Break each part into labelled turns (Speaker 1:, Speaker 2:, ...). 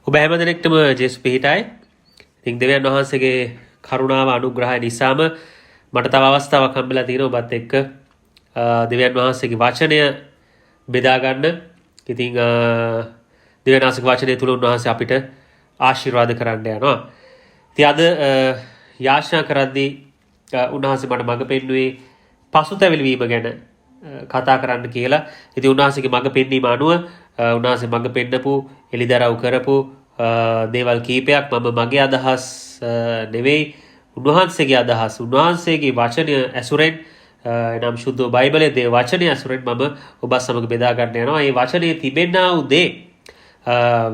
Speaker 1: ඔබ හැම දෙනෙක්ටම ජේසුස් පිහිටයි. ඉතින් දෙවියන් වහන්සේගේ කරුණාව අනුග්‍රහය නිසාම මට තව අවස්ථාවක් හම්බෙලා තියෙනවා ඔබත් එක්ක දෙවියන් වහන්සේගේ වචනය බෙදා ගන්න. ඉතින් දෙවියන් වහන්සේගේ වචනය තුල උන්වහන්සේ අපිට ආශිර්වාද කරන්න යනවා. ඉතින් අද යාඥා කරද්දී උන්වහන්සේ මට මඟ පෙන්වුවේ පසුතැවිලි වීම ගැන කතා කරන්න කියලා. ඉතින් උන්වහන්සේගේ මඟ පෙන්වීම අනුව උන්වහන්සේ මඟ පෙන්නපු එලිදරව් කරපු දේවල් කීපයක් මම මගේ අදහස් නෙවෙයි උන්වහන්සේගේ අදහස් උන්වහන්සේගේ වචනය ඇසුරෙන් එනම් ශුද්ධ බයිබලයේ දේ වචනය ඇසුරෙන් මම ඔබ සමග බෙදා ගන්න යනවා. මේ වචනේ තිබෙනා වූ දේ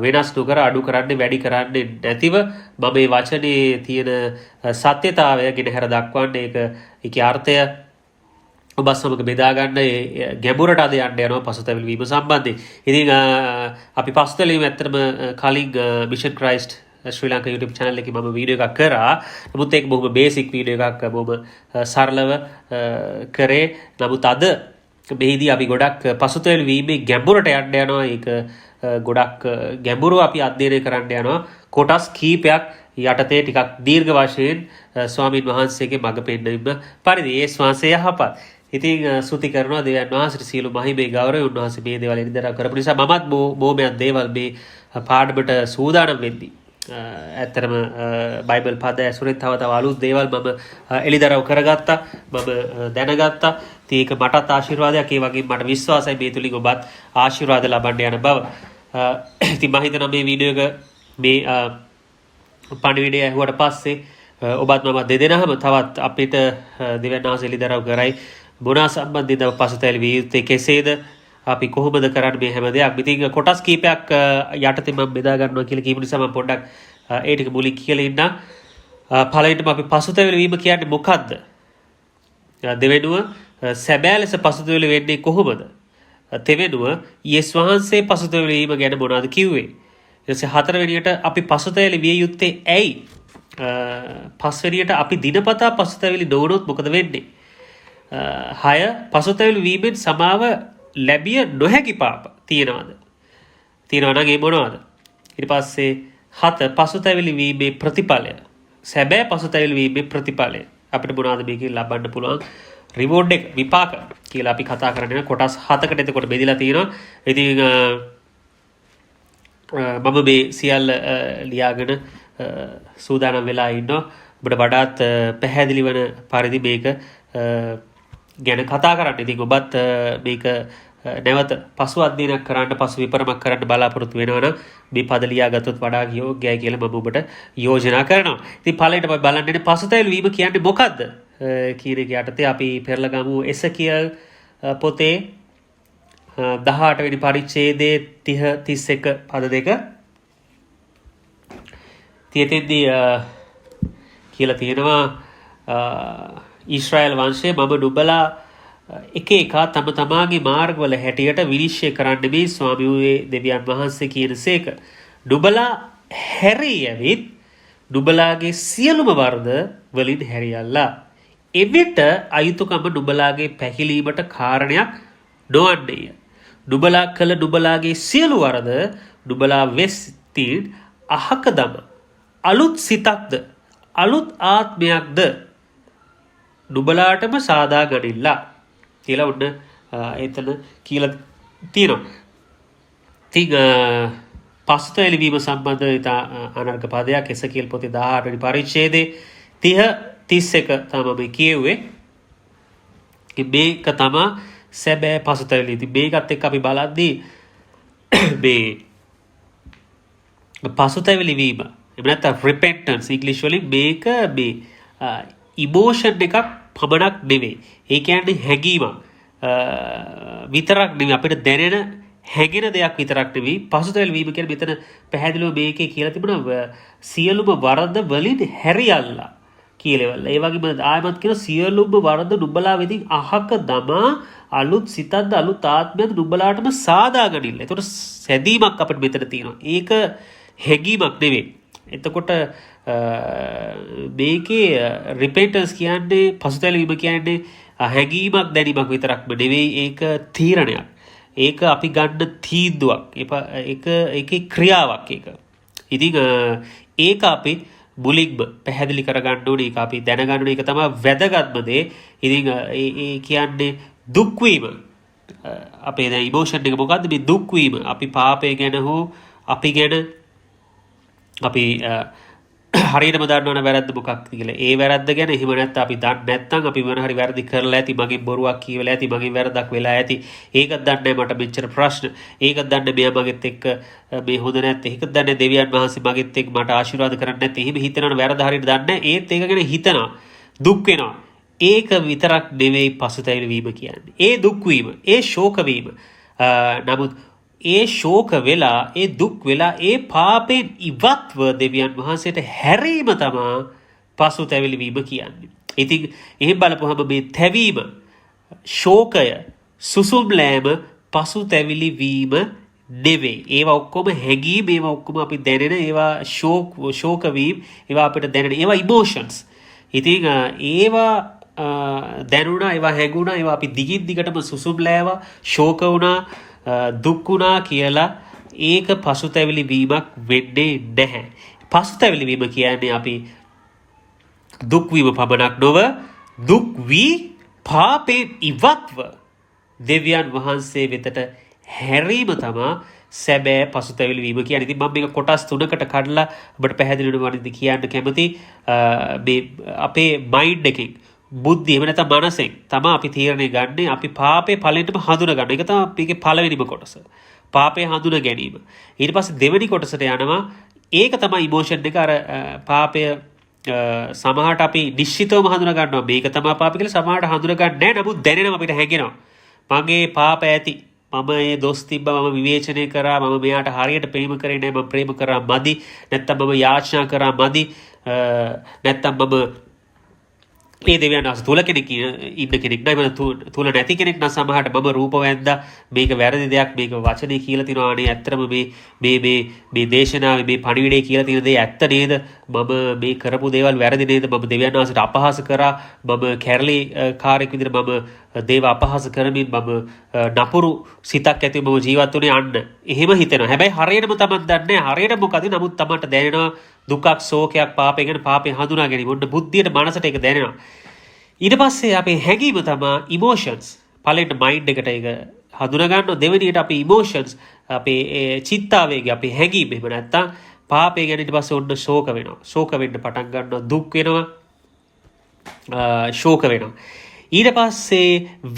Speaker 1: වෙනස් නොකර අඩු කරන්නේ වැඩි කරන්නේ නැතිව මම මේ වචනේ තියෙන සත්‍යතාවය ගෙන හැර දක්වන්නේ ඒකේ අර්ථය ඔබ සමග බෙදා ගන්න ගැඹුරට අද යන්න යනවා පසුතැවිලි වීම සම්බන්ධයෙන්. ඉතින් අපි පසුතැවිලි වීම ඇත්තටම කලින් මිෂන් ක්‍රයිස්ට් ශ්‍රී ලංකා YouTube channel එකේ මම වීඩියෝ එකක් කරා. නමුත් ඒක බොහොම බේසික් වීඩියෝ එකක් බොහොම සරලව කරේ. නමුත් අද මෙහිදී අපි ගොඩක් පසුතැවිලි වීමේ ගැඹුරට යන්න යනවා. ඒක ගොඩක් ගැඹුරු අපි අධ්‍යයනය කරන්න යනවා. කොටස් කීපයක් යටතේ ටිකක් දීර්ඝ වශයෙන් ස්වාමීන් වහන්සේගේ මඟ පෙන්වීම පරිදි ඒ ශ්වාසය යහපත්. ඉතින් ස්තුති කරනවා දෙවියන් වහන්සේට සියලු මහිමේ ගෞරවය උන්වහන්සේ මේ දේවල් එළිදරව් කරපු නිසා මමත් බොහොමයක් දේවල් මේ පාඩමට සූදානම් වෙද්දී ඇත්තටම බයිබල් පද ඇසුරෙන් තව අලුත් දේවල් මම එළිදරව් කරගත්තා. මම දැනගත්තා. ඉතින් ඒක මටත් ආශිර්වාදයක්. ඒ වගේම මට විශ්වාසයි මේ තුලින් ඔබත් ආශිර්වාද ලබන්න යන බව. ඉතින් මම හිතනවා මේ වීඩියෝ එක මේ පණිවිඩය ඇහුවට පස්සේ ඔබත් මම දෙදෙනාම තවත් අපිට දෙවියන් වහන්සේ එළිදරව් කරයි. මොනවා සම්බන්ධිතව පසුතැවිලි විය යුත්තේ කෙසේද? අපි කොහොමද කරන්නේ මේ හැම දෙයක්? ඉතින් කොටස් කීපයක් යටතේ මම බෙදා ගන්නවා කියලා කියපු නිසා මම පොඩ්ඩක් ඒ ටික මුලින් කියලා ඉන්නම්. පළවෙනිම අපි පසුතැවිලි වීම කියන්නේ මොකද්ද? දෙවෙනුව සැබෑ ලෙස පසුතැවිලි වෙන්නේ කොහොමද? තෙවෙනුව යේසුස් වහන්සේ පසුතැවිලි වීම ගැන මොනවද කිව්වේ? ඊට පස්සේ හතරවෙනියට අපි පසුතැවිලි විය යුත්තේ ඇයි? පස්වෙනියට අපි දිනපතා පසුතැවිලි නොවුනොත් මොකද වෙන්නේ? 6 පසුතැවිලි වීමෙන් සමාව ලැබිය නොහැකි පාප තියෙනවද? තියෙනවා නම් ඒ මොනවද? ඊට පස්සේ 7 පසුතැවිලි වීමේ ප්‍රතිඵලය. සැබෑ පසුතැවිලි වීමේ ප්‍රතිඵලය. අපිට මොනවද මේකෙන් ලබන්න පුළුවන් රිවෝඩ් එක විපාක කියලා අපි කතා කරන්නේ කොටස් 7කට එතකොට බෙදලා තියෙනවා. ඉතින් මම මේ සියල්ල ලියාගෙන සූදානම් වෙලා ඉන්නවා. ඔබට වඩාත් පැහැදිලි වන පරිදි මේක ගැන කතා කරන්න. ඉතින් ඔබත් මේක නැවත පසු අධ්‍යයනයක් කරන්න පසු විපරමක් කරන්න බලාපොරොත්තු වෙනවනම් මේ පද ලියාගත්තොත් වඩා යෝග්‍යයි කියලා මම ඔබට යෝජනා කරනවා. ඉතින් පළවෙනිට අපි බලන්නේ පසුතැවිලි වීම කියන්නේ මොකද්ද කියන එක යටතේ අපි පෙරලා ගමු එසකියල් පොතේ 18 වෙනි පරිච්ඡේදයේ 30 31 පද දෙක. තියෙද්දී කියලා තියෙනවා ඊශ්‍රායල් වංශයේ මම නුඹලා එක එක තම තමාගේ මාර්ගවල හැටියට විනිශ්චය කරන්න මේ ස්වාමියෝ දෙවියන් වහන්සේ කියනසේක. නුඹලා හැරී යවිත් නුඹලාගේ සියලුම වරද වලින් හැරියල්ලා. එවිට අයුතුකම නුඹලාගේ පැකිලීමට කාරණයක් නොවන්නේය. නුඹලා කළ නුඹලාගේ සියලු වරද නුඹලා වෙස්තින් අහක දම අලුත් සිතක්ද අලුත් ආත්මයක්ද නුඹලාටම සාදා ගනිල්ලා කියලා උන්න එතන කියලා තියෙනවා. ඉතින් පසුතැවිලි වීම සම්බන්ධ ඉතා අනර්ග පදයක් එසකියල් පොතේ 18 වෙනි පරිච්ඡේදයේ 30 31 තමයි කියුවේ. මේක තමයි සැබෑ පසුතැවිලි. ඉතින් මේකත් එක්ක අපි බලද්දී මේ පසුතැවිලි වීම එහෙම නැත්නම් repentance ඉංග්‍රීසි වලින් මේක මේ ඉමෝෂන් එකක් පමණක් නෙවෙයි. ඒ කියන්නේ හැඟීමක් විතරක් නෙවෙයි අපිට දැනෙන හැඟෙන දෙයක් විතරක් නෙවෙයි. පසුතැවිලි වීම කියන්නේ මෙතන පැහැදිලිව මේකේ කියලා තිබුණා සියලුම වරද වලින් හැරියල්ලා කියලා. ඒ වගේම ආයමත් කියන සියලුම වරද නුඹලා වෙතින් අහක දමා අලුත් සිතක්ද අලුත් ආත්මයක්ද නුඹලාටම සාදා ගනින්න. ඒතකොට සැදීමක් අපිට මෙතන තියෙනවා. ඒක හැඟීමක් නෙවෙයි. එතකොට මේකේ රිපෙන්ටන්ස් කියන්නේ පසුතැවිලි වීම කියන්නේ හැඟීමක් දැනීමක් විතරක්ම නෙවෙයි. ඒක තීරණයක්. ඒක අපි ගන්න තීන්දුවක්. ඒක ඒකේ ක්‍රියාවක්. ඒක ඉතින් ඒක අපි මුලින්ම පැහැදිලි කරගන්න ඕනේ. ඒක අපි දැනගන්න ඕනේ. ඒක තමයි වැදගත්ම දේ. ඉතින් ඒ කියන්නේ දුක් වීම. අපේ දැන් ඉමෝෂන් එක මොකද්ද? මේ දුක් වීම. අපි පාපය ගැන හෝ අපි ගැන අපි හරියටම දන්නවනේ වැරද්ද මොකක්ද කියලා. ඒ වැරද්ද ගැන එහෙම නැත්නම් අපි දන්නේ නැත්නම් අපි මොන හරි වැරදි කරලා ඇති, මගෙන් බොරුවක් කියවලා ඇති, මගෙන් වැරද්දක් වෙලා ඇති. ඒකත් දන්නේ මට මෙච්චර ප්‍රශ්න. ඒකත් දන්නේ මෙයා මගෙත් එක්ක මේ හොඳ නැත්තේ. ඒකත් දන්නේ දෙවියන් වහන්සේ මගෙත් එක්ක මට ආශිර්වාද කරන්නේ නැත්තේ. එහෙම හිතනවනේ වැරද්ද හරියට දන්නේ නැහැ. ඒත් ඒක ගැන හිතනවා. දුක් වෙනවා. ඒක විතරක් නෙවෙයි පසුතැවිලි වීම කියන්නේ. ඒ දුක් වීම, ඒ ශෝක වීම. නමුත් ඒ ශෝක වෙලා ඒ දුක් වෙලා ඒ පාපෙන් ඉවත්ව දෙවියන් වහන්සේට හැරීම තමා පසුතැවිලි වීම කියන්නේ. ඉතින් එහෙම බලපුවහම මේ තැවීම, ශෝකය, සුසුම්ලෑම පසුතැවිලි වීම නෙවෙයි. ඒවා ඔක්කොම හැඟීම්, ඒවා ඔක්කොම අපි දැනෙන ඒවා ශෝක වීම, ඒවා අපිට දැනෙන ඒවා ඉමෝෂන්ස්. ඉතින් ඒවා දැනුණා, ඒවා හැඟුණා, ඒවා අපි දිගින් දිගටම සුසුම්ලෑවා, ශෝක වුණා, දුක් වුණා කියලා ඒක පසුතැවිලි වීමක් වෙන්නේ නැහැ. පසුතැවිලි වීම කියන්නේ අපි දුක් වීම පමණක් නොව දුක් වී පාපයෙන් ඉවත්ව දෙවියන් වහන්සේ වෙතට හැරීම තමා සැබෑ පසුතැවිලි වීම කියන්නේ. ඉතින් මම මේක කොටස් 3කට කඩලා ඔබට පැහැදිලි වෙනවද කියන්න කැමති. මේ අපේ මයින්ඩ් එකෙන්, බුද්ධිය එහෙම නැත්නම් මනසෙන් තමයි අපි තීරණය ගන්න. අපි පාපේ ඵලෙටම හඳුනා ගන්න. ඒක තමයි මේකේ පළවෙනිම කොටස. පාපේ හඳුනා ගැනීම. ඊට පස්සේ දෙවෙනි කොටසට යනවා. ඒක තමයි ඉමෝෂන් එක. අර පාපය සමහරට අපි නිශ්චිතවම හඳුනා ගන්නවා. මේක තමයි පාපය කියලා. සමහරට හඳුනා ගන්න නැහැ. නමුත් දැනෙනවා, අපිට හැඟෙනවා. මගේ පාප ඇති. මම ඒ දොස් තිබ්බා, මම විවේචනය කරා, මම මෙයාට හරියට ප්‍රේම කරේ නැහැ, මම ප්‍රේම කරා මදි, නැත්නම් මම යාචනා කරා මදි, නැත්නම් මම මේ දෙවියන් වහන්සේ තුල කෙනෙක් ඉන්න කෙනෙක් නෑ, මම තුල නැති කෙනෙක් නම් සමහරට මම රූප වැන්දා, මේක වැරදි දෙයක්, මේක වචනේ කියලා තිනවා. අනේ ඇත්තටම මේ දේශනාවේ මේ පණිවිඩේ කියලා තියෙන දේ ඇත්ත නේද? මම මේ කරපු දේවල් වැරදි නේද? මම දෙවියන් වහන්සේට අපහාස කරා, මම කැරලි කාර්යයක් විදිහට මම දේව අපහාස කරමින් මම නපුරු සිතක් ඇතිව මම ජීවත් වුණේ අන්න. එහෙම හිතෙනවා. හැබැයි හරියටම තමයි දන්නේ නැහැ. හරියට මොකද? නමුත් තමන්ට දැනෙනවා දුකක්, ශෝකයක්, පාපය ගැන පාපේ හඳුනා ගැනීම. ඔන්න බුද්ධියට, මනසට ඒක දැනෙනවා. ඊට පස්සේ අපේ හැඟීම තමයි ඉමෝෂන්ස්. පළවෙනි මයින්ඩ් එකට ඒක හඳුනා ගන්නවා. දෙවෙනියට අපේ ඉමෝෂන්ස්, අපේ චිත්තාවේගය, අපේ හැඟීම. එහෙම නැත්තම් පාපය ගැන ඊට පස්සේ ඔන්න ශෝක වෙනවා. ශෝක වෙන්න පටන් ගන්නවා, දුක් වෙනවා, ශෝක වෙනවා. ඊට පස්සේ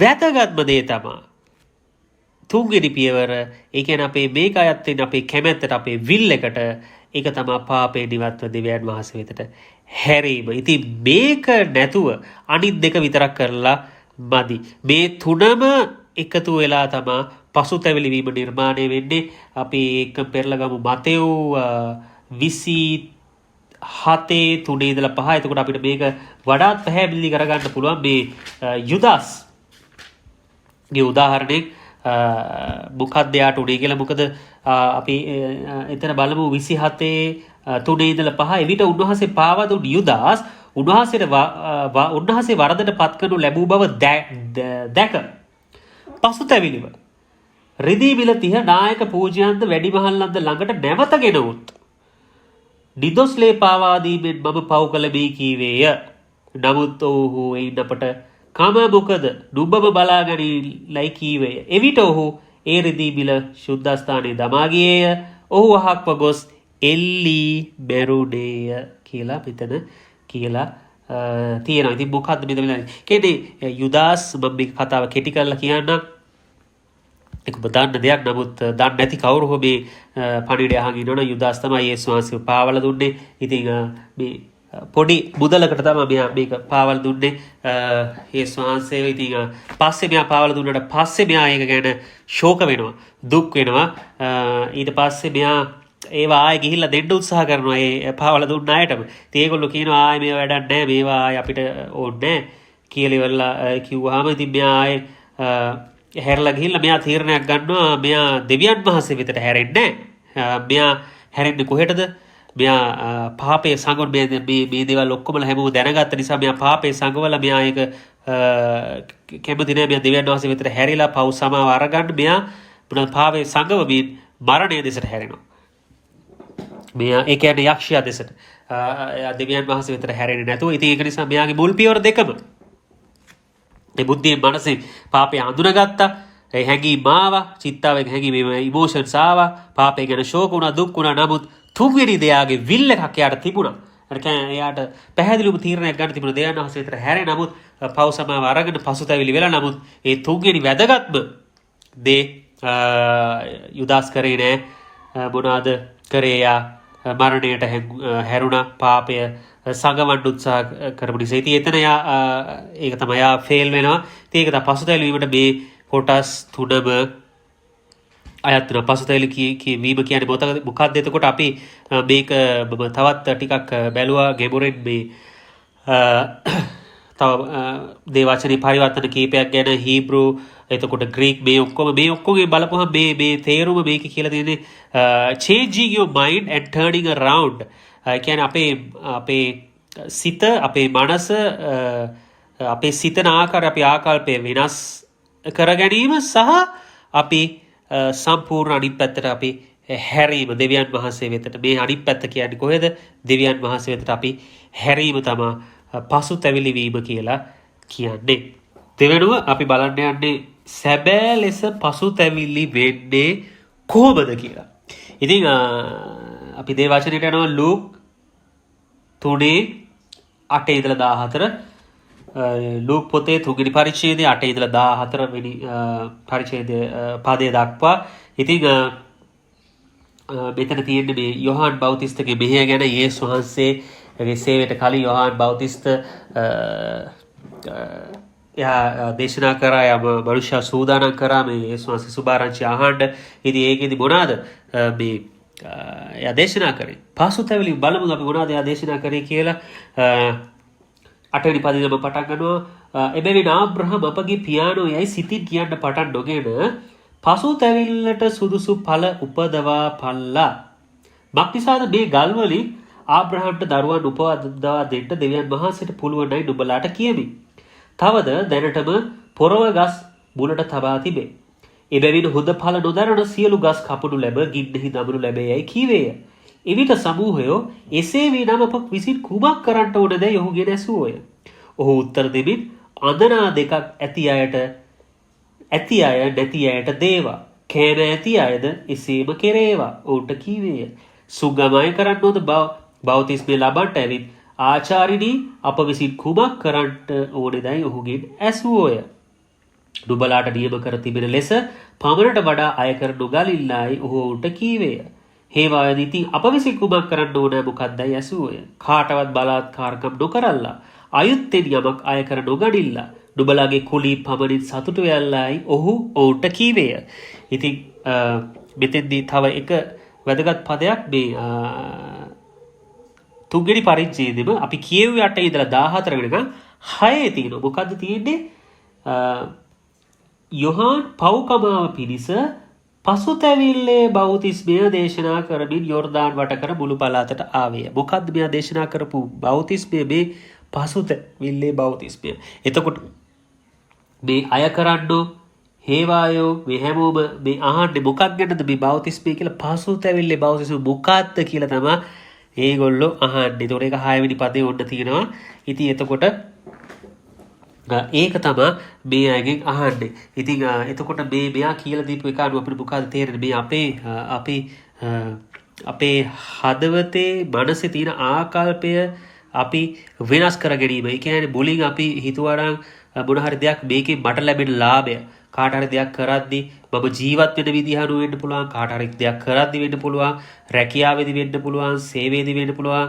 Speaker 1: වැදගත්ම දේ තමයි තුන්වෙනි පියවර. ඒ කියන්නේ අපේ මේක අයත් වෙන අපේ කැමැත්තට, අපේ විල් එකට. ඒක තමයි පාපේ නිවත්ව දෙවියන් වහන්සේ වෙතට හැරීම. ඉතින් මේක නැතුව අනිත් දෙක විතරක් කරලා මදි. මේ තුනම එකතු වෙලා තමයි පසුතැවිලි වීම නිර්මාණය වෙන්නේ. අපි ඒක පෙරලා ගමු මතෙව් 27:3 ඉඳලා 5. එතකොට අපිට මේක වඩාත් පැහැදිලි කරගන්න පුළුවන්. මේ යුදාස්ගේ උදාහරණයෙන් මොකක්ද යාට උනේ කියලා. මොකද අපි එතන බලමු 27:3 ඉඳලා 5. එවිට උන්වහන්සේ පාවා දුන් යුදාස් උන්වහන්සේ වරදට පත් කරනු ලැබූ බව දැක පසුතැවිලිව රිදී බිල 30 නායක පූජ්‍යයන්ද වැඩිමහල්ලන්ද ළඟට නැවතගෙන උත් නිදොස් ලේ පාවා දීමෙන් මම පව් කළ මේ කීවේය. නමුත් ඔහු එයින් අපට කම මොකද නුඹම බලාගනිලයි කීවේය. එවිට ඔහු ඒ රිදී බිල ශුද්ධස්ථානයේ දමා ගියේය. ඔහු අහක්ව ගොස් එල්ලී මැරුණේය කියලා මෙතන කියලා තියෙනවා. ඉතින් මොකද්ද මෙතන කියන්නේ? යුදාස් මම මේ කතාව කෙටි කරලා කියන්නම්. ඒක ඔබ දන්න දෙයක්. නමුත් දන්නේ නැති කවුරු හෝ මේ පණිවිඩය අහගෙන ඉන්නවනම් යුදාස් තමයි යේසුස් වහන්සේ පාවල දුන්නේ. ඉතින් මේ පොඩි මුදලකට තමයි මෙයා මේක පාවල දුන්නේ යේසුස් වහන්සේ. ඉතින් පස්සේ මෙයා පාවල දුන්නාට පස්සේ මෙයා ඒක ගැන ශෝක වෙනවා, දුක් වෙනවා. ඊට පස්සේ මෙයා ඒවා ආයෙ ගිහිල්ලා දෙන්න උත්සාහ කරනවා ඒ පාවල දුන්න අයටම. ඉතින් ඒගොල්ලෝ කියනවා ආයෙ මේවා වැඩක් නැහැ, මේවා ආයෙ අපිට ඕනේ නැහැ කියලා ඉවරලා කිව්වහම ඉතින් මෙයා ආයෙ හැරලා ගිහිල්ලා මෙයා තීරණයක් ගන්නවා මෙයා දෙවියන් වහන්සේ වෙතට හැරෙන්නේ නැහැ. මෙයා හැරෙන්නේ කොහෙටද? මෙයා පාපයේ සංගවන මේ දේවල් ඔක්කොම හැමෝම දැනගත්ත නිසා මෙයා පාපයේ සංගවලා මෙයා ඒක කැමති නැහැ. මෙයා දෙවියන් වහන්සේ වෙතට හැරිලා පව් සමාව අරගන්න මෙයා මොනවාද පාපයේ සංගවමින් මරණය දෙසට හැරෙනවා. මේ ඒ කියන්නේ යක්ෂයා දෙසට දෙවියන් වහන්සේ වෙතට හැරෙන්නේ නැතුව. ඉතින් ඒක නිසා මෙයාගේ මුල් පියවර දෙකම ඒ බුද්ධියෙන් මනසේ පාපය අඳුනගත්තා. ඒ හැඟීම් ආවා, චිත්තාවෙන් හැඟීම් ඉමෝෂන්ස් ආවා, පාපය ගැන ශෝක වුණා, දුක් වුණා. නමුත් තුන්වෙනි දෙයාගේ විල් එකක් එයාට තිබුණා. ඒ කියන්නේ එයාට පැහැදිලිවම තීරණයක් ගන්න තිබුණා දෙවියන් වහන්සේ වෙතට හැරෙ. නමුත් පව් සමාව අරගෙන පසුතැවිලි වෙලා. නමුත් ඒ තුන්වෙනි වැදගත්ම දේ යුදාස් කරේ නෑ. මොනවාද කරේ? යා මරණයට හැරුණා, පාපය සඟවන්න උත්සාහ කරපු නිසා. ඉතින් එතන ඒක තමයි ෆේල් වෙනවා. ඉතින් ඒක තමයි පසුතැවිලි වීමට මේ කොටස් තුනම අයත් වෙනවා. පසුතැවිලි වීම කියන්නේ මොකක්ද? එතකොට අපි මේක තවත් ටිකක් බැලුවා ගෙබුරෙන් මේ තව දේවචනී පරිවර්තන කීපයක් ගැන. හීබ්‍රු, එතකොට ග්‍රීක්, මේ ඔක්කොගේ බලපුවහම මේ තේරුම මේක කියලා තියෙන්නේ changing your mind and turning around. කියන්නේ අපේ සිත, අපේ මනස, අපේ සිතන ආකාරය, අපේ ආකල්පය වෙනස් කර ගැනීම සහ අපි සම්පූර්ණ අනිත් පැත්තට අපි හැරීම දෙවියන් වහන්සේ වෙතට. මේ අනිත් පැත්ත කියන්නේ කොහෙද? දෙවියන් වහන්සේ වෙතට අපි හැරීම තමයි පසුතැවිලි වීම කියලා කියන්නේ. දෙවෙනුව අපි බලන්න යන්නේ සැබෑ ලෙස පසුතැවිලි වෙන්නේ කොහොමද කියලා. ඉතින් අපි දේ වචනයට යනවා ලූක් 3:8 ඉඳලා 14. ලූක් පොතේ 3 වෙනි පරිච්ඡේදයේ 8 ඉඳලා 14 වෙනි පරිච්ඡේදයේ පදයේ දක්වා. ඉතින් මෙතන තියෙන්නේ මේ යොහාන් බෞතිස්තගේ මෙහෙය ගැන. යේසුස් වහන්සේගේ සේවයට කලින් යොහාන් බෞතිස්ත එයා දේශනා කරා. යම මනුෂ්‍ය සූදානම් කරා මේ යේසුස් වහන්සේ සුභාරංචි අහන්න. ඉතින් ඒකෙදි මොනවාද මේ එයා දේශනා කරේ? පසුතැවිලි බලමු අපි මොනවාද එයා දේශනා කරේ කියලා. 8 වෙනි පදයෙන් පටන් ගන්නවා. එබැවින් ආබ්‍රහම් අපගේ පියාණෝ යයි සිතින් කියන්න පටන් නොගෙන පසුතැවිල්ලට සුදුසු ඵල උපදවා පල්ලා. මක්නිසාද මේ ගල්වලින් ආබ්‍රහම්ට දරුවන් උපදවා දෙන්න දෙවියන් වහන්සේට පුළුවන්යි නුඹලාට කියමි. තවද දැනටම පොරව ගස් මුලට තබා තිබේ. එබැවින් හොඳ ඵල නොදරන සියලු ගස් කපනු ලැබ ගින්නෙහි දමනු ලැබේයයි කීවේය. එවිට සමූහයෝ එසේ වී නම් අප විසින් කුමක් කරන්නට ඕනදැයි ඔහුගෙන් ඇසුවෝය. ඔහු උත්තර දෙමින් අඳනා දෙකක් ඇති අය නැති අයට දේවා. කෑම ඇති අයද එසේම කෙරේවා. ඔවුන්ට කීවේය. සුගමය කරන්නෝද බෞතිස්මය ලබන්ට ඇවිත් ආචාරිනී අප විසින් කුමක් කරන්නට ඕනෙදැයි ඔහුගෙන් ඇසුවෝය. නුඹලාට නියම කර තිබෙන ලෙස පමණට වඩා අය කර නොගලිල්ලායි ඔහු ඔවුන්ට කීවේය. හේවායදිති අප විසින් කුමක් කරන්න ඕන මොකක්දයි ඇසුවෝය. කාටවත් බලාත්කාරකම් නොකරල්ලා, අයුත්තෙන් යමක් අය කර නොගනිල්ලා, නුඹලාගේ කුලී පමණින් සතුටු වෙල්ලායි ඔහු ඔවුන්ට කීවේය. ඉතින් මෙතෙන්දී තව එක වැදගත් පදයක් මේ 3 වෙනි පරිච්ඡේදෙම අපි කියුවේ 8 ඉඳලා 14 වෙනකන් 6 තියෙනවා. මොකද්ද තියෙන්නේ? යොහාන් පව්කමාව පිණිස පසුතැවිල්ලේ බෞතිස්මය දේශනා කරමින් යොර්දාන් වට කර මුළු පළාතට ආවේය. මොකද්ද මෙයා දේශනා කරපු බෞතිස්මය? මේ පසුතැවිල්ලේ බෞතිස්මය. එතකොට මේ අය කරන්නෝ හේවායෝ මේ හැමෝම මේ අහන්නේ මොකක් ගැනද මේ බෞතිස්මය කියලා? පසුතැවිල්ලේ බෞතිස්මය මොකක්ද කියලා තමයි ඒගොල්ලෝ අහන්නේ. ඒතකොට ඒක 6 වෙනි පදේ ඔන්න තියෙනවා. ඉතින් එතකොට ඒක තමයි මේ අයගෙන් අහන්නේ. ඉතින් එතකොට මෙයා කියලා දීපු එක අනුව අපිට මොකද තේරෙන්නේ? මේ අපේ හදවතේ මනසේ තියෙන ආකල්පය අපි වෙනස් කර ගැනීම. ඒ කියන්නේ මුලින් අපි හිතුවා මොන හරි දෙයක් මේකෙන් මට ලැබෙන ලාභය, කාට හරි දෙයක් කරද්දී මම ජීවත් වෙන විදිහ අනුව වෙන්න පුළුවන්, කාට හරි දෙයක් කරද්දී වෙන්න පුළුවන්, රැකියාවේදී වෙන්න පුළුවන්, සේවයේදී වෙන්න පුළුවන්.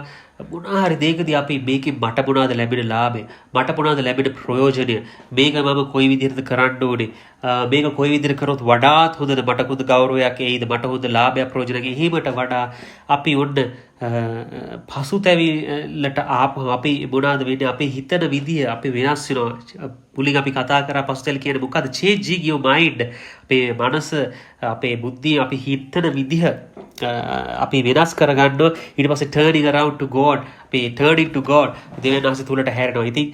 Speaker 1: මොන හරි දෙයකදී අපි මේකෙන් මට මොනවද ලැබෙන ලාභය, මට මොනවද ලැබෙන ප්‍රයෝජනය, මේක මම කොයි විදිහටද කරන්න ඕනේ, මේක කොයි විදිහට කරොත් වඩාත් හොඳද, මට හොඳ ගෞරවයක් එයිද, මට හොඳ ලාභයක් ප්‍රයෝජනයක් එහෙමට වඩා අපි ඔන්න පසුතැවිල්ලට ආපුවම අපි මොනවද වෙන්නේ? අපේ හිතන විදිය අපි වෙනස් වෙනවා. මුලින් අපි කතා කරා පසුතැවිලි කියන්නේ මොකද්ද? changing your mind. අපේ මනස, අපේ බුද්ධිය, අපි හිතන විදිහ අපි වෙනස් කරගන්නවා. ඊට පස්සේ turning around to God, අපි turning to God, දෙවියන් වහන්සේ තුලට හැරෙනවා. ඉතින්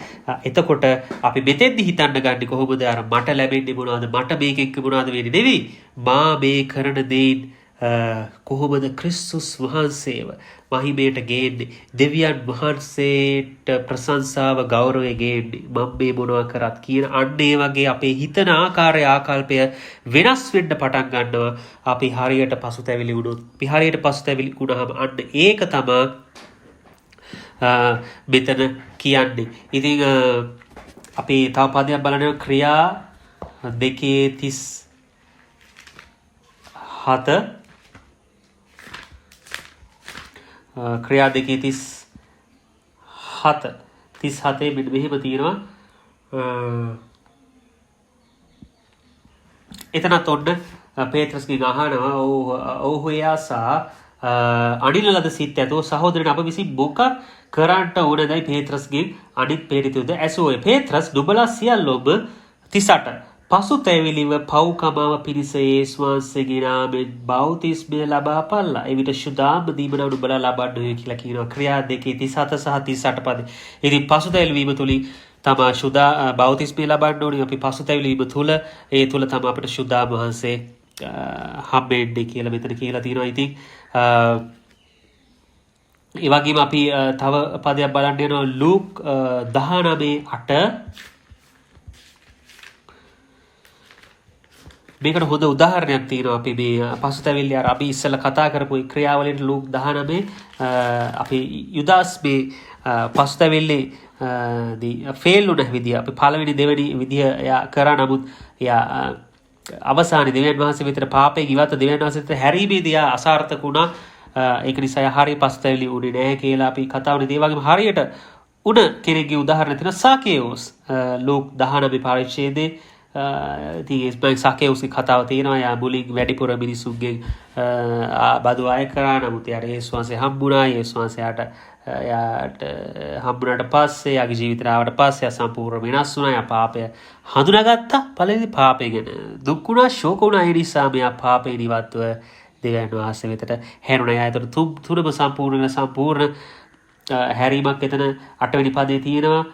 Speaker 1: එතකොට අපි මෙතෙන්දි හිතන්න ගන්නේ කොහොමද? අර මට ලැබෙන්නේ මොනවද, මට මේකෙන් මොනවද වෙන්නේ නෙවෙයි, මා මේ කරන දේන් කොහොමද ක්‍රිස්තුස් වහන්සේව මහිමයට ගේන්නේ, දෙවියන් වහන්සේට ප්‍රශංසාව ගෞරවය ගේන්නේ මම මේ මොනවා කරත් කියන අන්න ඒ වගේ අපේ හිතන ආකාරය ආකල්පය වෙනස් වෙන්න පටන් ගන්නවා. අපි හරියට පසුතැවිලි වුණොත්, අපි හරියට පසුතැවිලි වුණාම අන්න ඒක තමයි මෙතන කියන්නේ. ඉතින් අපි තව පදයක් බලනවා ක්‍රියා 2:37 ක්‍රියා 2:37 මෙන්න මෙහෙම තියෙනවා. එතනත් ඔන්න පේත්‍රස්ගෙන් අහනවා ඔහු එයාසා අනිල ලද සිත් ඇතෝ සහෝදරයන් අප විසින් මොකක් කරන්නට ඕනදයි පේත්‍රස්ගෙන් අනිත් පේරිතයෝද ඇසෝය. පේත්‍රස් නුඹලා සියල්ලොම 38 පසුතැවිලිව පව්කමාව පිණිස යේසුස් වහන්සේගේ නාමයෙන් බෞතිස්මය ලබා පල්ලා. එවිට ශුද්ධාත්ම දීමන නුඹලා ලබන්නෝය කියලා කියනවා. ක්‍රියා 2:37 සහ 38 පද. ඉතින් පසුතැවිලි වීම තුලින් තමා ශුද්ධ බෞතිස්මය ලබන්න ඕනේ. අපි පසුතැවිලි වීම තුල ඒ තුල තමයි අපිට ශුද්ධාත්ම වහන්සේ හම්බෙන්නේ කියලා මෙතන කියලා තියෙනවා. ඉතින් ඒ වගේම අපි තව පදයක් බලන්න යනවා ලූක් 19:8. මේකට හොඳ උදාහරණයක් තියෙනවා. අපි මේ පසුතැවිලි අර අපි ඉස්සෙල්ලා කතා කරපු ක්‍රියාවලින් ලූක් 19 අපි යුදාස් මේ පසුතැවිලි දී ෆේල් වුණ විදිය අපි පළවෙනි දෙවෙනි විදිය එයා කරා. නමුත් එයා අවසානයේ දෙවියන් වහන්සේ විතර පාපයෙන් ඉවත් දෙවියන් වහන්සේට හැරීමේදී අසාර්ථක වුණා. ඒක නිසා හරිය පසුතැවිලි වුණේ නැහැ කියලා අපි කතා වුණේ. ඒ වගේම හරියට උණ කෙනෙක්ගේ උදාහරණ තියෙනවා සාකේයුස් ලූක් 19 පරිච්ඡේදයේ ඉතින් සාකේයුස්ගේ කතාව තියෙනවා. යා මුලින් වැඩිපුර මිනිසුන්ගෙන් බදු අය කරා. නමුත් යාට යේසුස් වහන්සේ හම්බුණා. යේසුස් වහන්සේට යාට හම්බුණාට පස්සේ යාගේ ජීවිතය ආවට පස්සේ යා සම්පූර්ණ වෙනස් වුණා. යා පාපය හඳුනාගත්තා. පළවෙනි පාපය ගැන දුක් වුණා, ශෝක වුණා. ඒ නිසා මෙයා පාපේ නිවත්ව දෙවියන් වහන්සේ වෙතට හැරුණා. යා ඒතර තුනම සම්පූර්ණ හැරීමක් එතන 8 වෙනි පදේ තියෙනවා.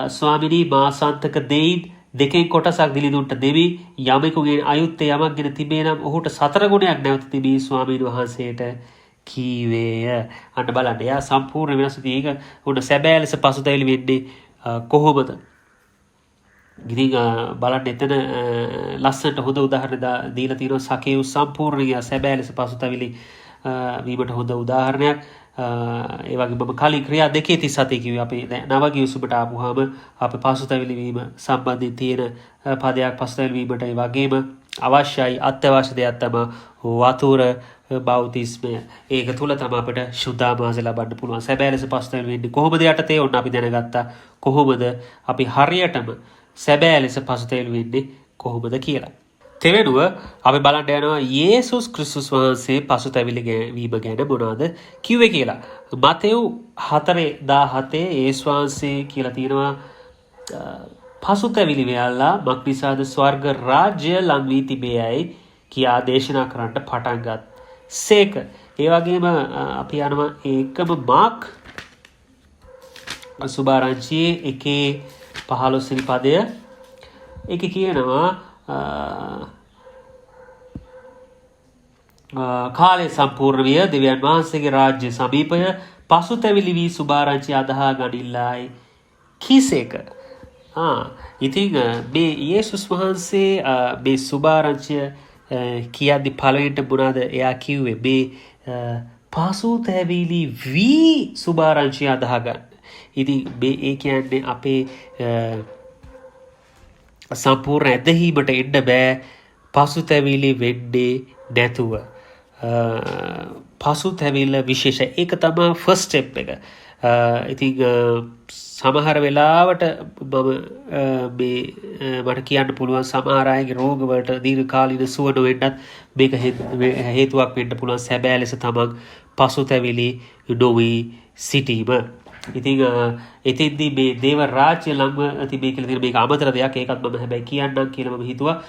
Speaker 1: ස්වාමිනී මා සන්තක දෙයින් දෙකෙන් කොටසක් දිලිඳුන්ට දෙවි. යමෙකුගේ අයුත්තේ යමක් ගෙන තිබේ නම් ඔහුට 4 ගුණයක් නැවත තිබී ස්වාමීන් වහන්සේට කීවේය. අන්න බලන්න එයා සම්පූර්ණ වෙනස් වී ඒක උඩ සැබෑ ලෙස පසුතැවිලි වෙන්නේ කොහොමද? ඉතින් බලන්න එතන ලස්සනට හොඳ උදාහරණ දීලා තියෙනවා. සකේයුස් සම්පූර්ණයෙන් සැබෑ ලෙස පසුතැවිලි වීමට හොඳ උදාහරණයක්. ඒ වගේ මම කලින් ක්‍රියා 2:37 කිව්වේ අපි නව ගිවිසුමට ආපුවාම අපි පසුතැවිලි වීම සම්බන්ධයෙන් තියෙන පදයක් පසුතැවිලි වීමට ඒ වගේම අවශ්‍යයි අත්‍යවශ්‍ය දෙයක් තමයි වතුර බෞතිස්මය. ඒක තුල තමයි අපිට ශුද්ධාභාස ලබන්න පුළුවන්. සැබෑ ලෙස පසුතැවිලි වෙන්නේ කොහොමද යටතේ? ඔන්න අපි දැනගත්තා කොහොමද අපි හරියටම සැබෑ ලෙස පසුතැවිලි වෙන්නේ කොහොමද කියලා. තෙවෙනුව අපි බලන්න යනවා යේසුස් ක්‍රිස්තුස් වහන්සේ පසුතැවිලි වීම ගැන මොනවද කිව්වේ කියලා. මතෙව් 4:17 යේසුස් වහන්සේ කියලා තියෙනවා පසුතැවිලි වෙලා මක්නිසාද ස්වර්ග රාජ්‍ය ලං වී තිබේයයි කියා දේශනා කරන්න පටන් ගත් සේක. ඒ වගේම අපි යනවා ඒකම මාක් සුභාරංචියේ 1:15 වෙනි පදය. ඒකේ කියනවා කාලය සම්පූර්ණ විය දෙවියන් වහන්සේගේ රාජ්‍ය සමීපය පසුතැවිලි වී සුභාරංචි අදහා ගනිල්ලායි කීසේක. ඉතින් මේ යේසුස් වහන්සේ මේ සුභාරංචිය කියද්දි පළවෙනිට මොනවාද එයා කිව්වේ? මේ පසුතැවිලි වී සුභාරංචිය අදහා ගන්න. ඉතින් මේ ඒ කියන්නේ අපේ සම්පූර්ණ ඇදහිීමට එන්න බෑ පසුතැවිලි වෙන්නේ නැතුව. පසුතැවිල්ල විශේෂ ඒක තමයි ෆස්ට් ස්ටෙප් එක. ඉතින් සමහර වෙලාවට මට කියන්න පුළුවන් සමහර අයගේ රෝගවලට දීර්ඝකාලීන සුව නොවෙන්නත් මේක හේතුවක් වෙන්න පුළුවන්. සැබෑ ලෙස තමන් පසුතැවිලි නොවී සිටීම. ඉතින් එතෙන්දී මේ දේව රාජ්‍ය ළඟ තිබේ කියලා තියෙන මේක අමතර දෙයක්. ඒකත් මම හැබැයි කියන්නම් කියලා මම හිතුවා.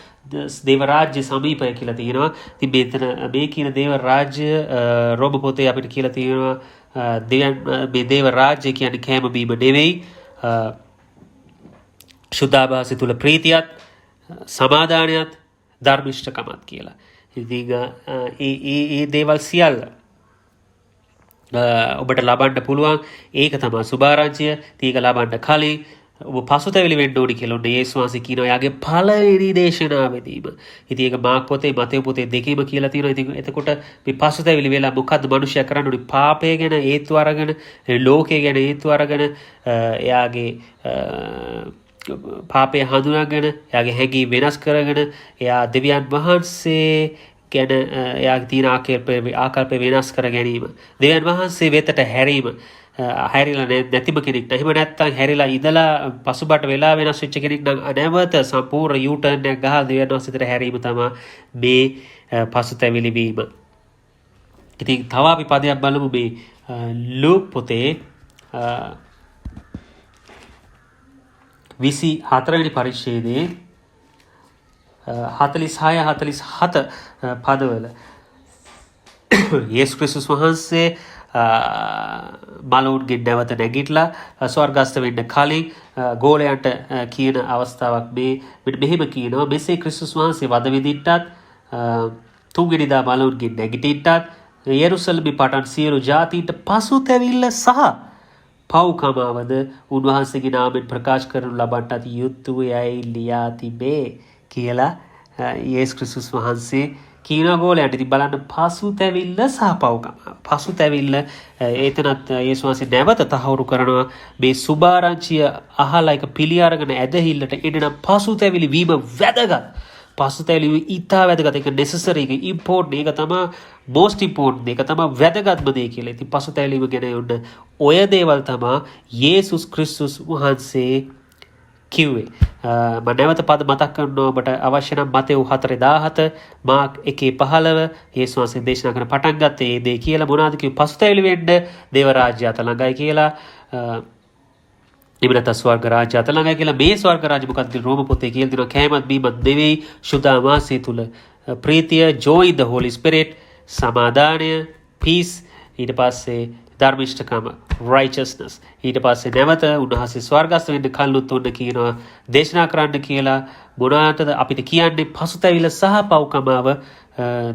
Speaker 1: දේව රාජ්‍ය සමීපය කියලා තියෙනවා. ඉතින් මෙතන මේ කියන දේව රාජ්‍ය රෝම පොතේ අපිට කියලා තියෙනවා මේ දේව රාජ්‍ය කියන්නේ කෑම බීම නෙවෙයි. ශුද්ධාභාසය තුල ප්‍රීතියත් සමාදානයත් ධර්මිෂ්ඨකමත් කියලා. ඉතින් ඒ දේවල් සියල්ල ඔබට ලබන්න පුළුවන්. ඒක තමයි සුභාරංචිය. ඒක ලබන්න කලින් ඔබ පසුතැවිලි වෙන්න ඕනි කියලා ඔන්න යේසුස් වහන්සේ කියනවා යාගේ පළවෙනි දේශනාවෙදීම. ඉතින් ඒක මාක් පොතේ මතේ පොතේ දෙකේම කියලා තියෙනවා. ඉතින් එතකොට මේ පසුතැවිලි වෙලා මොකද්ද මනුෂ්‍යයා කරන්න ඕනි? පාපය ගැන හේතු අරගෙන, ලෝකය ගැන හේතු අරගෙන, එයාගේ පාපය හඳුනාගෙන, එයාගේ හැඟීම් වෙනස් කරගෙන, එයා දෙවියන් වහන්සේ ගැන එයාගේ තියෙන ආකල්ප වෙනස් කර ගැනීම, දෙවියන් වහන්සේ වෙතට හැරීම, හැරිලා නැතිම කෙනෙක් නම්, එහෙම නැත්නම් හැරිලා ඉඳලා පසුබට වෙලා වෙනස් වෙච්ච කෙනෙක් නම් නැවත සම්පූර්ණ යූ ටර්න් එකක් ගහලා දෙවියන් වහන්සේට හැරීම තමයි මේ පසුතැවිලි වීම. ඉතින් තව අපි පදයක් බලමු මේ ලූක් පොතේ 24 වෙනි පරිච්ඡේදයේ 46-47 පදවල යේසුස් ක්‍රිස්තුස් වහන්සේ මලවුන්ගෙන් නැවත නැගිටලා ස්වර්ගස්ථ වෙන්න කලින් ගෝලයන්ට කියන අවස්ථාවක් මෙහෙම කියනවා. මෙසේ ක්‍රිස්තුස් වහන්සේ වද විඳින්නටත් තුන්වෙනිදා මලවුන්ගෙන් නැගිටින්නටත් යෙරුසලමේ පටන් සියලු ජාතීන්ට පසුතැවිල්ල සහ පව්කමාවද උන්වහන්සේගේ නාමයෙන් ප්‍රකාශ කරනු ලබන්නට යුතුය යයි ලියා තිබේ කියලා යේසුස් ක්‍රිස්තුස් වහන්සේ කියන ගෝලයන්ට. ඉතින් බලන්න පසුතැවිල්ල සහ පව්කමාව. පසුතැවිල්ල එතනත් යේසුස් වහන්සේ නැවත තහවුරු කරනවා මේ සුභාරංචිය අහලා එක පිළි අරගෙන ඇදහිල්ලට එන්න පසුතැවිලි වීම වැදගත්. පසුතැවිලි ඉතා වැදගත්. ඒක necessary, ඒක important, ඒක තමයි most important, ඒක තමයි වැදගත්ම දේ කියලා. ඉතින් පසුතැවිලිම ගැන යොන්න ඔය දේවල් තමයි යේසුස් ක්‍රිස්තුස් වහන්සේ කිව්වේ. මම නැවත පද මතක් කරනවා ඔබට අවශ්‍ය නම් මතෙව් 4:17 මාර්ක් 1:15 යේසුස් වහන්සේ දේශනා කරන පටන් ගත්තේ මේ දේ කියලා. මොනවද කිව්වේ? පසුතැවිලි වෙන්න දේව රාජ්‍ය අත ළඟයි කියලා. ඉබලත ස්වර්ග රාජ්‍ය අත ළඟයි කියලා. මේ ස්වර්ග රාජ්‍ය මොකක්ද කියලා රෝම පොතේ කියලා දෙනවා. කෑමත් බීමත් නෙවෙයි, සුදාමාසී තුල ප්‍රීතිය, joy in the holy spirit, සමාදානය, peace, ඊට පස්සේ ධර්මිෂ්ඨකම, righteousness, ඊට පස්සේ නැවත උන්වහන්සේ ස්වර්ගස්ථ වෙන්න කලිනුත් උන්න කියනවා දේශනා කරන්න කියලා. මොනවාටද අපිට කියන්නේ? පසුතැවිල්ල සහ පව්කමාව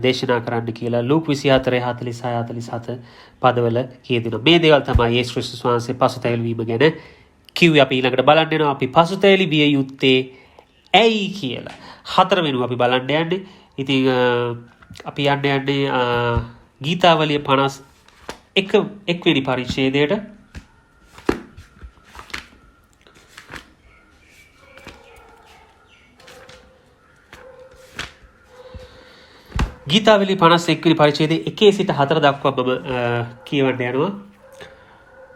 Speaker 1: දේශනා කරන්න කියලා ලූක් 24:46-47 පදවල කියදෙනවා. මේ දේවල් තමයි යේසුස් ක්‍රිස්තුස් වහන්සේ පසුතැවිලි වීම ගැන කිව්වේ. අපි ඊළඟට බලන්න යනවා අපි පසුතැවිලි විය යුත්තේ ඇයි කියලා. 4 වෙනුව අපි බලන්න යන්නේ. ඉතින් අපි යන්නේ ගීතාවලිය 51 වෙනි පරිච්ඡේදයට. ගීතාවලිය 51 වෙනි පරිච්ඡේදයේ 1 සිට 4 දක්වා මම කියවන්න යනවා.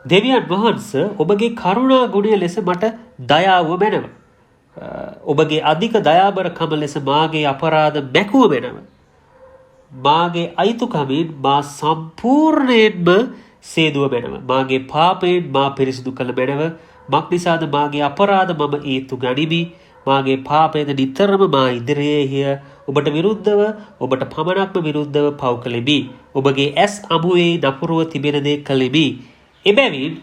Speaker 1: දෙවියන් වහන්සේ ඔබගේ කරුණා ගුණය ලෙස මට දයාව මැනව. ඔබගේ අධික දයාබරකම ලෙස මාගේ අපරාධ මැකුව මැනව. මාගේ අයිතුකමින් මා සම්පූර්ණයෙන්ම සේදුව මැනව. මාගේ පාපයෙන් මා පිරිසිදු කළ මැනව. මක් නිසාද මාගේ අපරාධ මම ඒතු ගනිමි. මාගේ පාපයද නිතරම මා ඉදිරියේ ඔබට විරුද්ධව, ඔබට පමණක්ම විරුද්ධව පව් කළෙමි. ඔබගේ ඇස් අමුවේ නපුරුව තිබෙන දේ කළෙමි. එබැවින්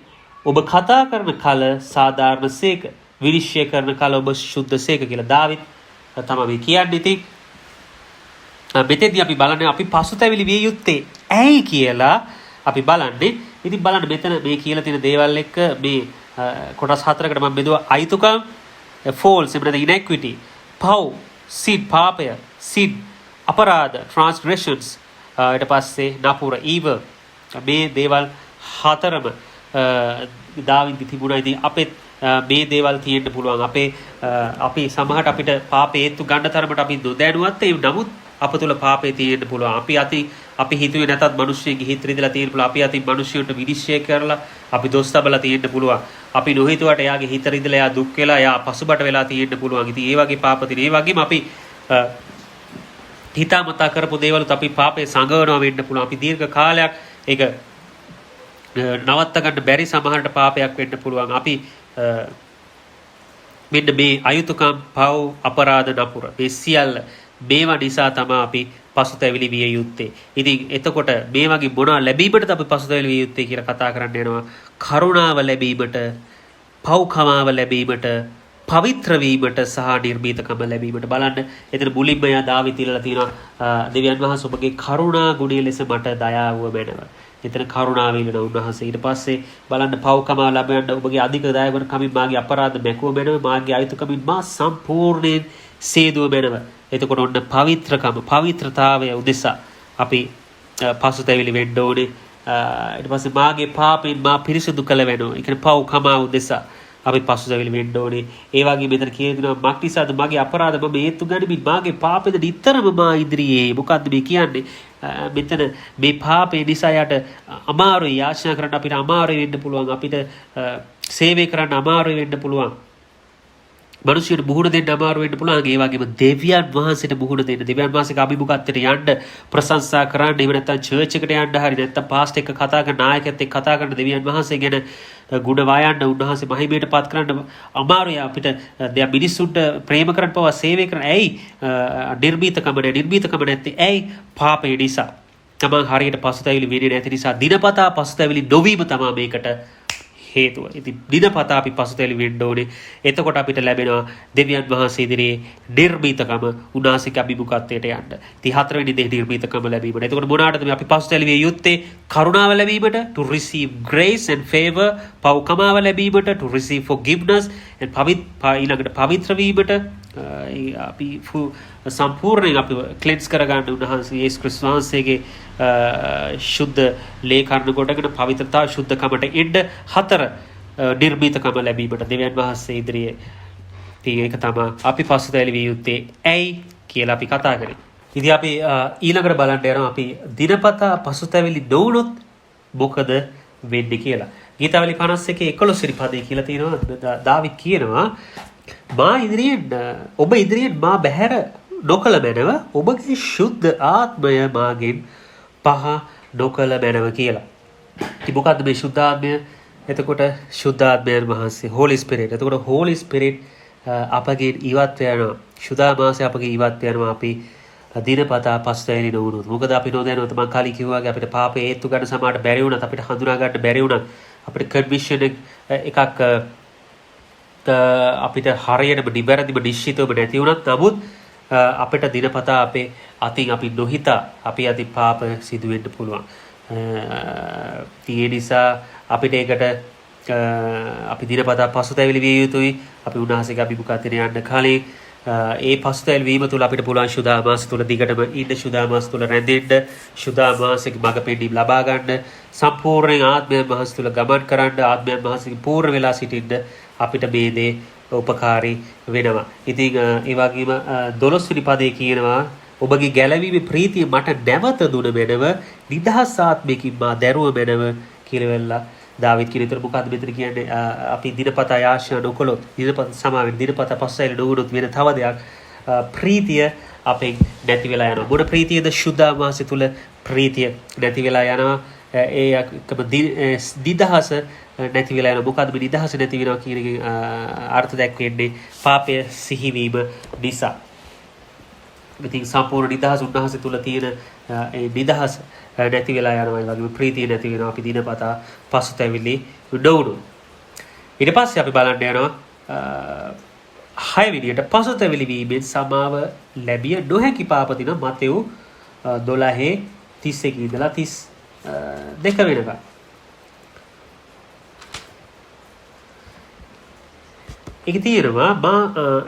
Speaker 1: ඔබ කතා කරන කල සාධාරණ සේක, විනිශ්චය කරන කල ඔබ ශුද්ධ සේක කියලා දාවිත් තමයි කියන්නේ. ඉතින් මෙතෙන්දී අපි බලන්නේ අපි පසුතැවිලි විය යුත්තේ ඇයි කියලා අපි බලන්නේ. ඉතින් බලන්න මෙතන මේ කියලා තියෙන දේවල් එක්ක මේ කොටස් 4කට මම බෙදුවා. අයිතුකම්, false, inequity, පව්, sin, පාපය, sin, අපරාධ, transgressions, ඊට පස්සේ නපුර, evil. මේ දේවල් 4ම දාවින්දි තිබුණා. ඉතින් අපේ මේ දේවල් තියෙන්න පුළුවන්. අපි සමහරට අපිට පාපේ හේතු ගන්න තරමට අපි නොදැනුවත් ඒ නමුත් අප තුළ පාපේ තියෙන්න පුළුවන්. අපි හිතුවේ නැතත් මිනිස්සුන්ගේ හිත රිදලා තියෙන්න පුළුවන්. අපි අතින් මිනිස්සුන්ට විනිශ්චය කරලා අපි දොස් තබලා තියෙන්න පුළුවන්. අපි නොහිතුවට එයාගේ හිත රිදලා එයා දුක් වෙලා එයා පසුබට වෙලා තියෙන්න පුළුවන්. ඉතින් ඒ වගේ පාප තියෙන. ඒ වගේම අපි හිතාමතා කරපු දේවලුත් අපි පාපේ සංගවනවා වෙන්න පුළුවන්. අපි දීර්ඝ කාලයක් ඒක නවත්ත ගන්න බැරි සමහරට පාපයක් වෙන්න පුළුවන්. අපි මෙන්න මේ අයුතුකම්, පව්, අපරාධ, නපුර මේ සියල්ල මේවා නිසා තමයි අපි පසුතැවිලි විය යුත්තේ. ඉතින් එතකොට මේ වගේ මොනවා ලැබීමටද අපි පසුතැවිලි විය යුත්තේ කියලා කතා කරන්න යනවා. කරුණාව ලැබීමට, පව්කමාව ලැබීමට, පවිත්‍ර වීමට සහ නිර්භීතකම ලැබීමට. බලන්න එතන මුලින්ම යා දාවිද ඉල්ලලා තියෙනවා දෙවියන් වහන්සේ ඔබගේ කරුණා ගුණය ලෙස මට දයාව මැනව. එතන කරුණාව ඉල්ලන උන්වහන්සේ. ඊට පස්සේ බලන්න පව්කම ලැබෙන්න ඔබගේ අධික දයාවන කමින් මාගේ අපරාධ මැකුව මැනව, මාගේ අයුතුකමින් මා සම්පූර්ණයෙන් සේදුව මැනව. එතකොට ඔන්න පවිත්‍රකම පවිත්‍රතාවය උදෙසා අපි පසුතැවිලි වෙන්න ඕනේ. ඊට පස්සේ මාගේ පාපෙන් මා පිරිසිදු කළ වෙනවා. ඒ කියන්නේ පව්කම උදෙසා අපි පසුතැවිලි වෙන්න ඕනේ. ඒ වගේ මෙතන කියනවා මක් නිසාද මගේ අපරාධ මම හේතු ගනිමින් මාගේ පාපෙද නිතරම මා ඉදිරියේ. මොකද්ද මේ කියන්නේ? මෙතන මේ පාපේ නිසා යට අමාරුයි යාචනා කරන්න අපිට අමාරුයි වෙන්න පුළුවන්. අපිට සේවය කරන්න අමාරුයි වෙන්න පුළුවන්. මනුෂ්‍යයට මුහුණ දෙන්න අමාරු වෙන්න පුළුවන්. ඒ වගේම දෙවියන් වහන්සේට මුහුණ දෙන්න, දෙවියන් වහන්සේගේ අභිමුඛත්වයට යන්න, ප්‍රශංසා කරන්න, එහෙම නැත්නම් චර්ච් එකට යන්න, හරි නැත්නම් පාස්ට් එක්ක කතා කරන නායකයෙක් එක්ක කතා කරන දෙවියන් වහන්සේ ගැන ගුණ වායන්න, උන්වහන්සේ මහිමයට පත් කරන්න අමාරුයි. අපිට දෙය මිනිස්සුන්ට ප්‍රේම කරන්න පවා සේවය කරන්න. ඇයි නිර්භීතකම නැත්තේ? ඇයි පාපය නිසා. තමන් හරියට පසුතැවිලි වෙන්නේ නැති නිසා දිනපතා පසුතැවිලි නොවීම තමයි මේකට හේතුව. ඉතින් දිනපතා අපි පසුතැවිලි වෙන්න ඕනේ. එතකොට අපිට ලැබෙනවා දෙවියන් වහන්සේ ඉදිරියේ නිර්භීතකම, උන්වහන්සේගේ අභිමුඛත්වයට යන්න. 34 වෙනි දේ නිර්භීතකම ලැබීමට. එතකොට මොනවාටද අපි පසුතැවිලි විය යුත්තේ? කරුණාව ලැබීමට, to receive grace and favor, පව්කමාව ලැබීමට, to receive forgiveness and ඊළඟට පවිත්‍ර වීමට, අපි සම්පූර්ණයෙන් අපි ක්ලෙන්ස් කරගන්න උන්වහන්සේ යේසුස් ක්‍රිස්තුස් වහන්සේගේ ශුද්ධ ලේඛන කොටගෙන පවිත්‍රතාව ශුද්ධකමට එන්න. 4 නිර්භීතකම ලැබීමට දෙවියන් වහන්සේ ඉදිරියේ. ඉතින් ඒක තමයි අපි පසුතැවිලි විය යුත්තේ ඇයි කියලා අපි කතා කරේ. ඉතින් අපි ඊළඟට බලන්න යනවා අපි දිනපතා පසුතැවිලි නොවුනොත් මොකද වෙන්නේ කියලා. ගීතාවලි 51:11 වෙනි පදේ කියලා තියෙනවා. දාවිද් කියනවා මා ඉදිරියෙන් ඔබ ඉදිරියෙන් මා බැහැර නොකළ මැනව, ඔබගේ ශුද්ධ ආත්මය මාගෙන් පහ නොකළ මැනව කියලා. ඉතින් මොකද්ද මේ ශුද්ධ ආත්මය? එතකොට ශුද්ධ ආත්මයන් වහන්සේ Holy Spirit. එතකොට Holy Spirit අපගෙන් ඉවත් වෙනවා. ශුද්ධාමාසය අපගෙන් ඉවත් වෙනවා අපි දිනපතා පසුතැවිලි නොවුනොත්. මොකද අපි නොදැනුවත් මම කලින් කිව්වා වගේ අපිට පාපේ හේතු ගන්න සමාට බැරි වුණත්, අපිට හඳුනා ගන්න බැරි වුණත්, අපිට කන්වික්ෂන් එකක් අපිට හරියටම නිවැරදිව නිශ්චිතව නැති වුණත්, නමුත් අපිට දිනපතා අපේ අතින් අපි නොහිතා අපි අති පාප සිදු වෙන්න පුළුවන්. ඒ නිසා අපිට ඒකට අපි දිනපතා පසුතැවිලි විය යුතුයි. අපි උන්වහන්සේගේ අභිමුඛත්වයට යන්න කලින් ඒ පසුතැවිලි වීම තුළ අපිට පුළුවන් ශුද්ධාමාස තුළ දිගටම ඉන්න, ශුද්ධාමාස තුළ රැඳෙන්න, ශුද්ධාමාසයේ මඟ පෙන්වීම ලබා ගන්න, සම්පූර්ණ ආත්මයන් වහන්සේ තුළ ගමන් කරන්න, ආත්මයන් වහන්සේගේ පූර්ණ වෙලා සිටින්න අපිට මේ දේ උපකාරී වෙනවා. ඉතින් ඒ වගේම 12 වෙනි පදේ කියනවා ඔබගේ ගැලවීමේ ප්‍රීතිය මට නැවත දුන මැනව, නිදහස් ආත්මයකින් මා දැරුව මැනව කියලා වෙලා දාවිද් කියන විතර. මොකද්ද මෙතන කියන්නේ? අපි දිනපතා ආශා නොකළොත්, දිනපතා පස්සෙල් නොවුනොත් වෙන තව දෙයක් ප්‍රීතිය අපෙන් නැති වෙලා යනවා. මොන ප්‍රීතියද? ශුද්ධාමාසය තුල ප්‍රීතිය නැති වෙලා යනවා. ඒකම නිදහස නැති වෙලා යනවා. මොකද්ද මේ නිදහස නැති වෙනවා කියන එකේ අර්ථ දැක්වෙන්නේ පාපය සිහිවීම නිසා. ඉතින් සම්පූර්ණ නිදහස උන්වහන්සේ තුල තියෙන ඒ නිදහස නැති වෙලා යනවා. ඒ වගේම ප්‍රීතිය නැති වෙනවා අපි දිනපතා පසුතැවිලි නොවුනොත්. ඊට පස්සේ අපි බලන්න යනවා 6 විදියට පසුතැවිලි වීමෙන් සමාව ලැබිය නොහැකි පාප දින මතෙව් 12:31 ඉඳලා 32 වෙනකම්. ඒක තියෙනවා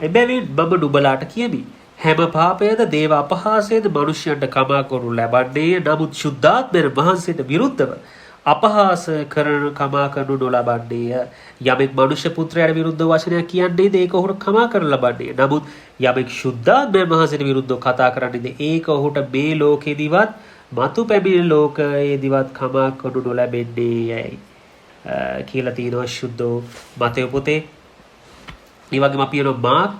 Speaker 1: එබැවින් මම නුඹලාට කියමි, හැම පාපයද දේව අපහාසයද මනුෂ්‍යයන්ට කමා කරනු ලබන්නේ, නමුත් ශුද්ධාත්මයන් වහන්සේට විරුද්ධව අපහාස කරන කමා කරනු නොලබන්නේය. යමෙක් මනුෂ්‍ය පුත්‍රයාට විරුද්ධ වචනයක් කියන්නේද ඒක ඔහුට කමා කරනු ලබන්නේ. නමුත් යමෙක් ශුද්ධාත්මයන් වහන්සේට විරුද්ධව කතා කරන්නේද ඒක ඔහුට මේ ලෝකෙදිවත් මතු පැමිණෙන ලෝකයේදිවත් කමා කරනු නොලැබෙන්නේ යයි කියලා තියෙනවා ශුද්ධෝ මතෙව් පොතේ. ඒ වගේම අපි යන මාක්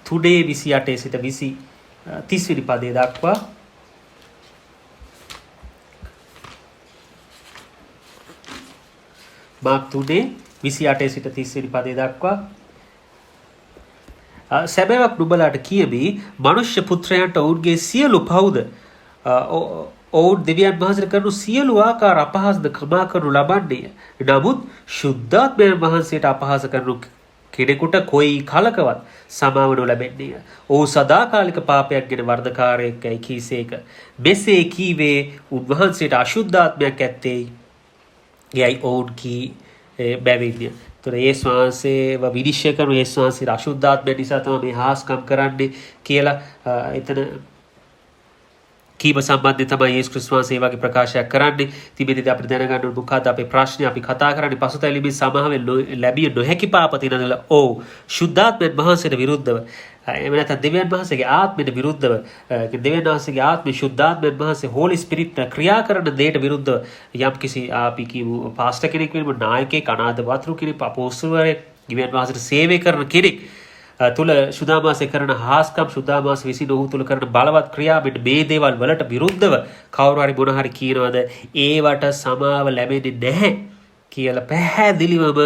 Speaker 1: 3:28 සිට 30 වෙනි පදේ දක්වා මාක් 3:28 සිට 30 වෙනි පදේ දක්වා සැබෑවක් නුඹලාට කියමි, මනුෂ්‍ය පුත්‍රයන්ට ඔවුන්ගේ සියලු පවුද ඔවුන් දෙවියන් වහන්සේට කරනු සියලු ආකාර අපහාසද කමා කරනු ලබන්නේය. නමුත් ශුද්ධාත්මයන් වහන්සේට අපහාස කරනු කෙනෙකුට කොයි කලකවත් සමාව නොලැබෙන්නේ. ඔහු සදාකාලික පාපයක් ගැන වර්ධකාරයෙක්යි කීසේක. මෙසේ කීවේ උන්වහන්සේට අශුද්ධාත්මයක් ඇත්තේ යයි ඔවුන් කී බැවින්ය. තොර යේසුස් වහන්සේව විනිශ්චය කරන යේසුස් වහන්සේ අශුද්ධාත්මය නිසා තමයි මේ හාස්කම් කරන්නේ කියලා එතන කීම සම්බන්ධයෙන් තමයි යේසුස් ක්‍රිස්තුස් වහන්සේ වගේ ප්‍රකාශයක් කරන්නේ. තිබෙද්දී අපිට දැනගන්න ඕන මොකක්ද අපේ ප්‍රශ්නේ. අපි කතා කරන්නේ පසුතැවිලි සමාවෙන් ලැබිය නොහැකි පාප තියනදලා ඔව් ශුද්ධාත්මයෙන් වහන්සේට විරුද්ධව එහෙම නැත්නම් දෙවියන් වහන්සේගේ ආත්මයට විරුද්ධව දෙවියන් වහන්සේගේ ආත්මය ශුද්ධාත්මයෙන් වහන්සේ හෝලි ස්පිරිට් ක්‍රියා කරන දෙයට විරුද්ධව යම්කිසි අපි කියමු පාස්ටර් කෙනෙක් වෙනම නායකයෙක් අනාථ වතුරු කෙනෙක් අපෝස්තලවරයෙක් දෙවියන් වහන්සේට සේවය කරන කෙනෙක් තුල සුදාමාසේ කරන හාස්කම් සුදාමාස විසින් ඔහු තුල කරන බලවත් ක්‍රියාවෙන් මේ දේවල් වලට විරුද්ධව කවුරු හරි මොන හරි කියනවාද ඒවට සමාව ලැබෙන්නේ නැහැ කියලා පැහැදිලිවම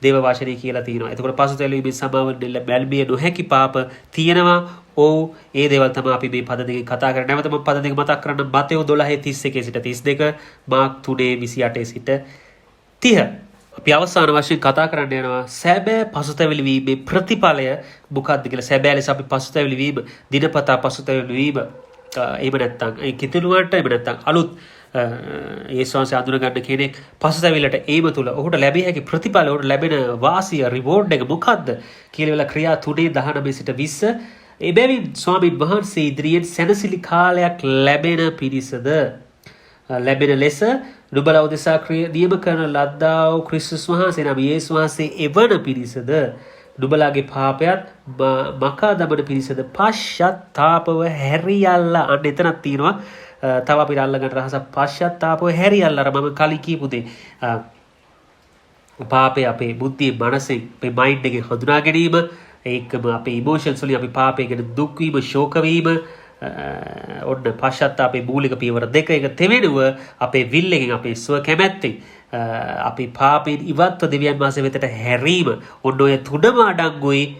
Speaker 1: දේව වචනේ කියලා තියෙනවා. එතකොට පසුතැවිලි සමාව ලැබෙන්නේ නොහැකි පාප තියෙනවා. ඔව් ඒ දේවල් තමයි අපි මේ පද දෙකේ කතා කරන්නේ. නැවත මම පද දෙක මතක් කරන්න මතෙව් 12:31 සිට 32 මාර්ක් 3:28 සිට 30 අපි අවසාන වශයෙන් කතා කරන්න යනවා සැබෑ පසුතැවිලි වීමේ ප්‍රතිඵලය මොකක්ද කියලා. සැබෑ ලෙස අපි පසුතැවිලි වීම දිනපතා පසුතැවිලි වීම එහෙම නැත්නම් ඒ කිතුණුවට එහෙම නැත්නම් අලුත් යේසුස් වහන්සේ අඳුන ගන්න කෙනෙක් පසුතැවිල්ලට ඒම තුල ඔහුට ලැබිය හැකි ප්‍රතිඵල ඔහුට ලැබෙන වාසිය රිවෝඩ් එක මොකක්ද කියලා වෙලා ක්‍රියා 3:19 සිට 20 එබැවින් ස්වාමීන් වහන්සේ ඉදිරියෙන් සැනසිලි කාලයක් ලැබෙන පිරිසද ලැබෙන ලෙස නුඹලා උදෙසා නියම කරන ලද්දා වූ ක්‍රිස්තුස් වහන්සේ නම් යේසුස් වහන්සේ එවන පිරිසද නුඹලාගේ පාපයත් මකා දමන පිරිසද පශ්චාත්තාපව හැරියල්ලා අන්න එතනක් තියෙනවා. තව අපිට අල්ලගන්න රහස පශ්චාත්තාපව හැරියල්ලා අර මම කලින් කියපු දේ පාපය අපේ බුද්ධිය මනසෙන් අපේ මයින්ඩ් එකේ හඳුනා ගැනීම ඒකම අපේ ඉමෝෂන්ස් වලින් අපි පාපය ගැන දුක් වීම ශෝක වීම ඔන්න පශ්චාත්තාපේ මූලික පියවර දෙක. එක තෙවෙනුව අපේ විල් එකෙන් අපේ ස්ව කැමැත්තෙන් අපි පාපයෙන් ඉවත්ව දෙවියන් වහන්සේ වෙතට හැරීම ඔන්න ඔය තුනම අඩංගුයි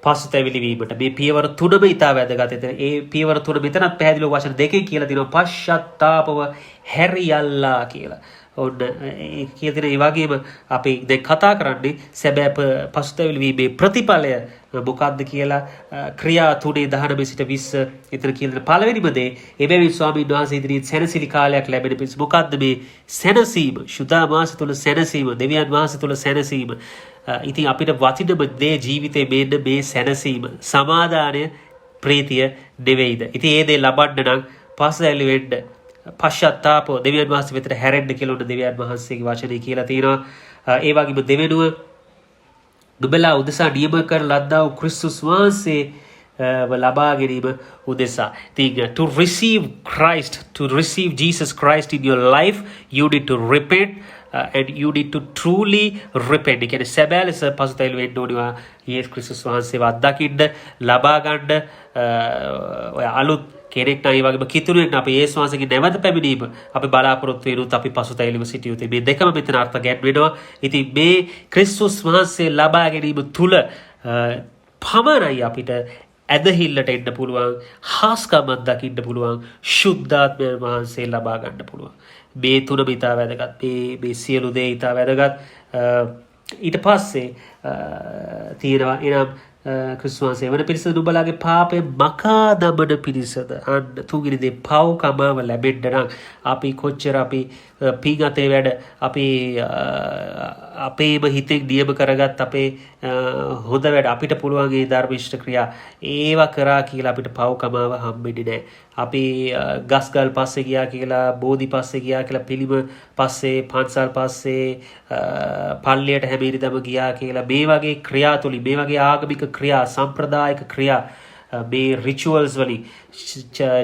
Speaker 1: පසුතැවිලි වීමට. මේ පියවර තුනම ඉතා වැදගත්. ඒ පියවර තුන මෙතනත් පැහැදිලිව වචන දෙකකින් කියලා තියෙනවා පශ්චාත්තාපව හැරියල්ලා කියලා. ඔන්න ඒ කියලා තියෙන ඒ වගේම අපි දැන් කතා කරන්නේ සැබෑ පසුතැවිලි වීමේ ප්‍රතිඵලය මොකක්ද කියලා ක්‍රියා 3:19 සිට 20 එතන කියන පළවෙනිම දේ එබැවින් ස්වාමීන් වහන්සේ ඉදිරියේ සැනසිලි කාලයක් ලැබෙන පිණිස මොකක්ද මේ සැනසීම සුදා මාස තුල සැනසීම දෙවියන් වහන්සේ තුල සැනසීම. ඉතින් අපිට වටිනම දේ ජීවිතේ මෙන්න මේ සැනසීම සමාදානය ප්‍රීතිය නෙවෙයිද. ඉතින් ඒ දේ ලබන්න නම් පසුතැවිලි වෙන්න පශ්චාත්තාපව දෙවියන් වහන්සේ වෙතට හැරෙන්න කියලා උන දෙවියන් වහන්සේගේ වචනේ කියලා තියෙනවා. ඒ වගේම දෙවෙනුව නුඹලා උදෙසා නියම කර ලද්දා වූ ක්‍රිස්තුස් වහන්සේ ලබා ගැනීම උදෙසා. ඉතින් to receive Christ, to receive Jesus Christ in your life, you need to repent and you need to truly repent. ඒ කියන්නේ සැබෑ ලෙස පසුතැවිලි වෙන්න ඕනවා. යේසුස් ක්‍රිස්තුස් වහන්සේව අත්දකින්න ලබා ගන්න ඔය අලුත් කෙනෙක් නම් ඒ වගේම කිතුණුවෙක් නම් අපේ යේසුස් වහන්සේගේ නැවත පැමිණීම අපි බලාපොරොත්තු වෙනුත් අපි පසුතැවිලිව සිටිය යුතුයි. මේ දෙකම මෙතන අර්ථ ගැන්වෙනවා. ඉතින් මේ ක්‍රිස්තුස් වහන්සේ ලබා ගැනීම තුල පමණයි අපිට ඇදහිල්ලට එන්න පුළුවන්, හාස්කමක් දකින්න පුළුවන්, ශුද්ධාත්මයන් වහන්සේ ලබා ගන්න පුළුවන්. මේ තුනම ඉතා වැදගත්. මේ සියලු දේ ඉතා වැදගත්. ඊට පස්සේ තියෙනවා එනම් ක්‍රිස්තුස් වහන්සේ වන පිරිසද නුඹලාගේ පාපය මකා දමන පිරිසද. අන්න තුන්වෙනි දේ පව්කමාව ලැබෙන්න නම් අපි කොච්චර අපි පින් අතේ වැඩ අපි අපේම හිතෙන් නියම කරගත් අපේ හොඳ වැඩ අපිට පුළුවන් ඒ ධර්මිෂ්ඨ ක්‍රියා ඒවා කරා කියලා අපිට පව්කමාව හම්බෙන්නේ නැහැ. අපි ගස්ගල් පස්සේ ගියා කියලා බෝධි පස්සේ ගියා කියලා පිළිම පස්සේ පන්සල් පස්සේ පල්ලියට හැමෙරිදම ගියා කියලා මේ වගේ ක්‍රියා තුලින් මේ වගේ ආගමික ක්‍රියා සම්ප්‍රදායික ක්‍රියා මේ රිචුවල්ස් වලින්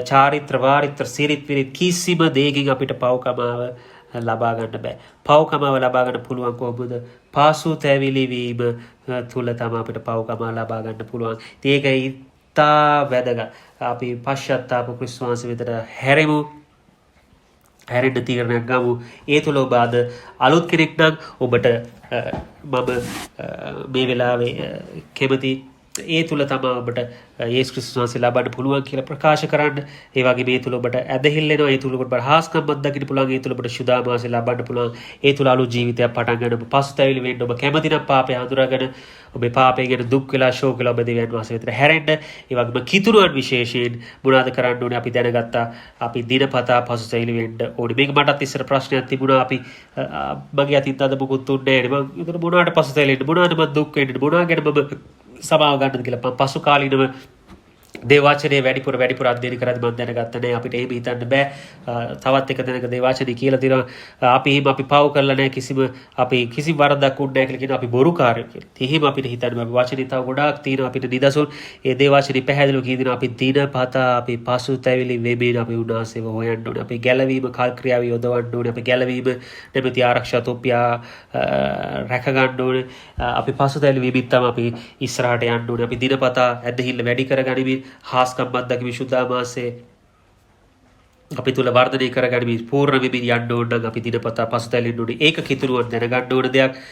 Speaker 1: චාරිත්‍ර වාරිත්‍ර සිරිත් විරිත් කිසිම දෙයකින් අපිට පව්කමාව ලබා ගන්න බෑ. පව්කමාව ලබා ගන්න පුළුවන් කොහොමද? පසුතැවිලි වීම තුල තමයි අපිට පව්කමාව ලබා ගන්න පුළුවන්. ඒක ඉතා වැදගත්. අපි පශ්චාත්තාප ක්‍රිස්තුස් වහන්සේ වෙතට හැරෙමු. හැරෙන්න තීරණයක් ගමු. ඒ තුල ඔබ අද අලුත් කෙනෙක් නම් ඔබට මම මේ වෙලාවේ කැමති ඒ තුළ තමයි ඔබට යේසුස් ක්‍රිස්තුස් වහන්සේ ලබන්න පුළුවන් කියලා ප්‍රකාශ කරන්න. ඒ වගේ මේ තුළ ඔබට ඇදහිල්ලෙනවා. ඒ තුළ ඔබට හාස්කම් අත්දකින්න පුළුවන්. ඒ තුළ ඔබට සුදාමාසෙ ලබන්න පුළුවන්. ඒ තුළ අලුත් ජීවිතයක් පටන් ගන්න ඔබ පසුතැවිලි වෙන්න ඔබ කැමති නම් පාපය හඳුනාගෙන ඔබේ පාපය ගැන දුක් වෙලා ශෝක වෙලා ඔබ දෙවියන් වහන්සේ වෙතට හැරෙන්න. ඒ වගේම කිතුරුවන් විශේෂයෙන් මොනවද කරන්න ඕනේ අපි දැනගත්තා. අපි දිනපතා පසුතැවිලි වෙන්න ඕනේ. මේක මටත් ඉස්සර ප්‍රශ්නයක් තිබුණා. අපි මගේ අතින් අද මොකුත් දුන්නේ නැහැ. මම ඒතර මොනවාට පසුතැවිලි වෙන්න මොනවාට මම දුක් වෙන්න මොනවා ගැන මම සමාව ගන්නද කියලා පසු කාලීනව දේවාචනයේ වැඩිපුර අධ්‍යයනය කරද්දී මම දැනගත්තා නෑ අපිට එහෙම හිතන්න බෑ. තවත් එක දැනක දේවාචනය කියලා දෙනවා අපි පව් කරලා නෑ අපි කිසි වරදක් උන්නේ නෑ කියලා කියන අපි බොරුකාරයෝ කියලා. එහෙම අපිට හිතන්න බෑ. වචනේ තව ගොඩාක් තියෙනවා අපිට නිදසුන්. ඒ දේවාචනේ පැහැදිලිව කියනවා අපි දිනපතා අපි පසුතැවිලි වෙමින් අපි උන්වහන්සේව හොයන්න ඕනේ. අපි ගැලවීම කල්ක්‍රියාව යොදවන්න ඕනේ. අපි ගැලවීම නැමැති ආරක්ෂා තොප්පියා රැක ගන්න ඕනේ. අපි පසුතැවිලි වෙමින් තමයි අපි ඉස්සරහට යන්න ඕනේ. අපි දිනපතා ඇදහිල්ල වැඩි කරගනිමින් හාස්කම් අත්දැකීම සුදාමාසේ අපි තුල වර්ධනය කරගනිමින් පූර්ණ වෙමින් යන්න ඕන නම් අපි දිනපතා පසුතැවෙන්න ඕනේ. ඒක කිතුරුවන් දැනගන්න ඕන දෙයක්.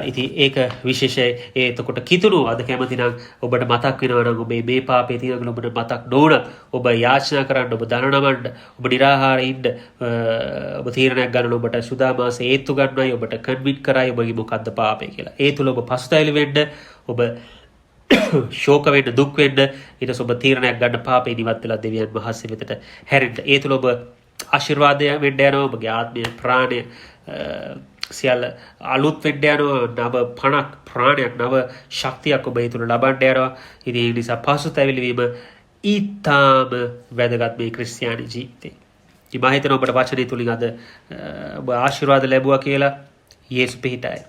Speaker 1: ඉතින් ඒක විශේෂයි. එතකොට කිතුරු අද කැමති නම් ඔබට මතක් වෙනවා නම් ඔබේ මේ පාපේ තියෙන ඔබට මතක් නොවන ඔබ යාචනා කරන්න ඔබ දන නමන්න ඔබ නිරාහාරයේ ඉන්න ඔබ තීරණයක් ගන්න ඔබට සුදාමාසේ ඒත්තු ගන්නයි ඔබට කන්වින්ස් කරයි ඔබගේ මොකද්ද පාපේ කියලා. ඒ තුල ඔබ පසුතැවිලි වෙන්න ඔබ ශෝක වෙන්න දුක් වෙන්න ඊට ඔබ තීරණයක් ගන්න පාපේ නිවත් වෙලා දෙවියන් වහන්සේ වෙතට හැරෙන්න. ඒ තුළ ඔබ ආශිර්වාදය වෙන්න යනවා. ඔබගේ ආත්මය ප්‍රාණය සියල්ල අලුත් වෙන්න යනවා. නව පණක් ප්‍රාණයක් නව ශක්තියක් ඔබ ඒ තුළ ලබන්න යනවා. ඉතින් ඒ නිසා පසුතැවිලි වීම ඊටාම වැදගත් මේ ක්‍රිස්තියානි ජීවිතේ. මම හිතනවා ඔබට වචනේ තුලින් අද ඔබ ආශිර්වාද ලැබුවා කියලා. යේසුස් පිහිටයි.